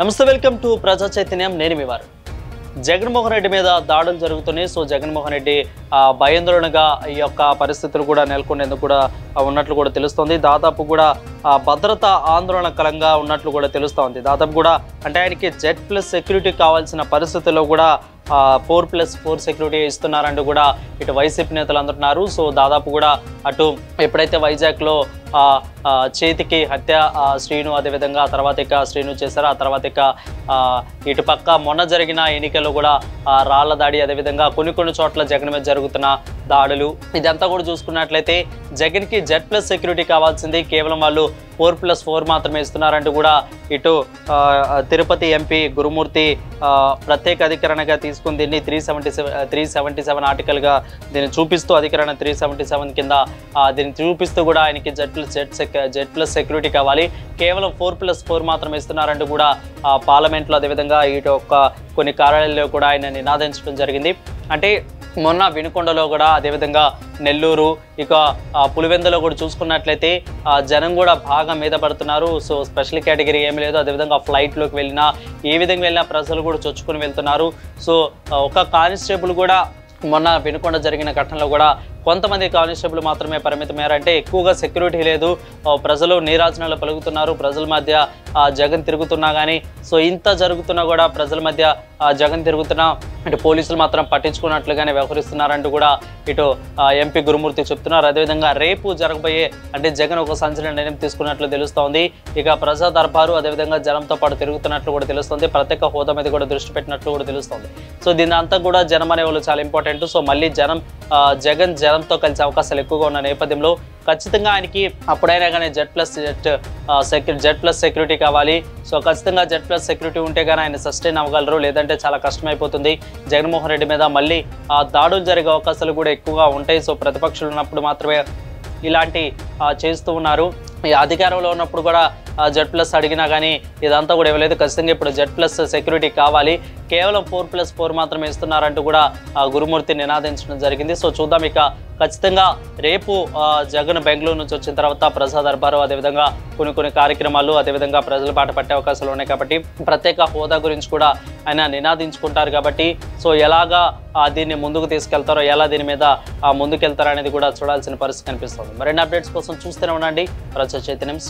నమస్తే, welcome to ప్రజా చైతన్యం. నేను మీ వారు. జగన్మోహన్ రెడ్డి మీద దాడులు జరుగుతున్నాయి. సో జగన్మోహన్ రెడ్డి భయాందోళనగా ఈ యొక్క పరిస్థితులు కూడా నెలకొనేందుకు కూడా ఉన్నట్లు కూడా తెలుస్తోంది. దాదాపు కూడా భద్రత ఆందోళనకరంగా ఉన్నట్లు కూడా తెలుస్తోంది. దాదాపు కూడా అంటే ఆయనకి Z+ సెక్యూరిటీ కావాల్సిన పరిస్థితుల్లో కూడా 4+4 సెక్యూరిటీ ఇస్తున్నారంటూ కూడా ఇటు వైసీపీ నేతలు అంటున్నారు. సో దాదాపు కూడా అటు ఎప్పుడైతే వైజాగ్లో చేతికి హత్య శ్రీను, అదేవిధంగా తర్వాత ఇక శ్రీను చేశారు. ఆ తర్వాత ఇక ఇటు పక్క మొన్న జరిగిన ఎన్నికల్లో కూడా రాళ్ల దాడి, అదేవిధంగా కొన్ని చోట్ల జగన్ మీద జరుగుతున్న దాడులు, ఇదంతా కూడా చూసుకున్నట్లయితే జగన్కి Z+ సెక్యూరిటీ కావాల్సింది కేవలం వాళ్ళు 4+4 మాత్రమే ఇస్తున్నారంటూ కూడా ఇటు తిరుపతి ఎంపీ గురుమూర్తి ప్రత్యేక అధికరణగా తీసుకుని దీన్ని 377 ఆర్టికల్గా దీన్ని చూపిస్తూ, అధికరణ 377 కింద దీన్ని చూపిస్తూ కూడా ఆయనకి Z+ సెక్యూరిటీ కావాలి, కేవలం 4+4 మాత్రమే ఇస్తున్నారంటూ కూడా పార్లమెంట్లో అదేవిధంగా ఇటు కొన్ని కార్యాలయాల్లో కూడా ఆయన నినాదించడం జరిగింది. అంటే మొన్న వినుకొండలో కూడా, అదేవిధంగా నెల్లూరు, ఇక పులివెందులో కూడా చూసుకున్నట్లయితే జనం కూడా బాగా మీద పడుతున్నారు. సో స్పెషల్ కేటగిరీ ఏమి లేదు. అదేవిధంగా ఫ్లైట్లోకి వెళ్ళినా, ఏ విధంగా వెళ్ళినా ప్రజలు కూడా చొచ్చుకొని వెళ్తున్నారు. సో ఒక కానిస్టేబుల్ కూడా మొన్న వినుకొండ జరిగిన ఘటనలో కూడా కొంతమంది కానిస్టేబుల్ మాత్రమే పరిమితమయ్యారు. అంటే ఎక్కువగా సెక్యూరిటీ లేదు, ప్రజలు నీరాజనాలు పలుకుతున్నారు, ప్రజల మధ్య జగన్ తిరుగుతున్నా కానీ, సో ఇంత జరుగుతున్నా కూడా ప్రజల మధ్య జగన్ తిరుగుతున్నా ఇటు పోలీసులు మాత్రం పట్టించుకున్నట్లుగానే వ్యవహరిస్తున్నారంటూ కూడా ఇటు ఎంపీ గురుమూర్తి చెప్తున్నారు. అదేవిధంగా రేపు జరగబోయే అంటే జగన్ ఒక సంచలన నిర్ణయం తీసుకున్నట్లు తెలుస్తోంది. ఇక ప్రజా దర్బారు అదేవిధంగా జనంతో పాటు తిరుగుతున్నట్లు కూడా తెలుస్తుంది. ప్రత్యేక హోదా మీద కూడా దృష్టి పెట్టినట్లు కూడా తెలుస్తుంది. సో దీని అంతా కూడా జనం అనే వాళ్ళు చాలా ఇంపార్టెంట్. సో మళ్ళీ జగన్ జనంతో కలిసే అవకాశాలు ఎక్కువగా ఉన్న నేపథ్యంలో ఖచ్చితంగా ఆయనకి అప్పుడైనా కానీ Z+ సెక్యూరిటీ కావాలి. సో ఖచ్చితంగా Z+ సెక్యూరిటీ ఉంటే కానీ ఆయన సస్టైన్ అవ్వగలరు, లేదంటే చాలా కష్టమైపోతుంది. జగన్మోహన్ రెడ్డి మీద మళ్ళీ దాడులు జరిగే అవకాశాలు కూడా ఎక్కువగా ఉంటాయి. సో ప్రతిపక్షాలు ఉన్నప్పుడు మాత్రమే ఇలాంటి చేస్తూ ఉన్నారు. ఈ అధికారంలో ఉన్నప్పుడు కూడా Z+ అడిగినా కానీ ఇదంతా కూడా ఇవ్వలేదు. ఖచ్చితంగా ఇప్పుడు Z+ సెక్యూరిటీ కావాలి, కేవలం 4+4 మాత్రమే ఇస్తున్నారంటూ కూడా గురుమూర్తి నినాదించడం జరిగింది. సో చూద్దాం. ఇక ఖచ్చితంగా రేపు జగన్ బెంగళూరు నుంచి వచ్చిన తర్వాత ప్రజా దర్బారు, అదేవిధంగా కొన్ని కార్యక్రమాలు, అదేవిధంగా ప్రజల బాట పట్టే అవకాశాలు ఉన్నాయి కాబట్టి ప్రత్యేక హోదా గురించి కూడా ఆయన నినాదించుకుంటారు. కాబట్టి సో ఎలాగా దీన్ని ముందుకు తీసుకెళ్తారో, ఎలా దీని మీద ముందుకెళ్తారో అనేది కూడా చూడాల్సిన పరిస్థితి కనిపిస్తుంది. మరిన్ని అప్డేట్స్ కోసం చూస్తూనే ఉండండి ప్రజా చైతన్యం.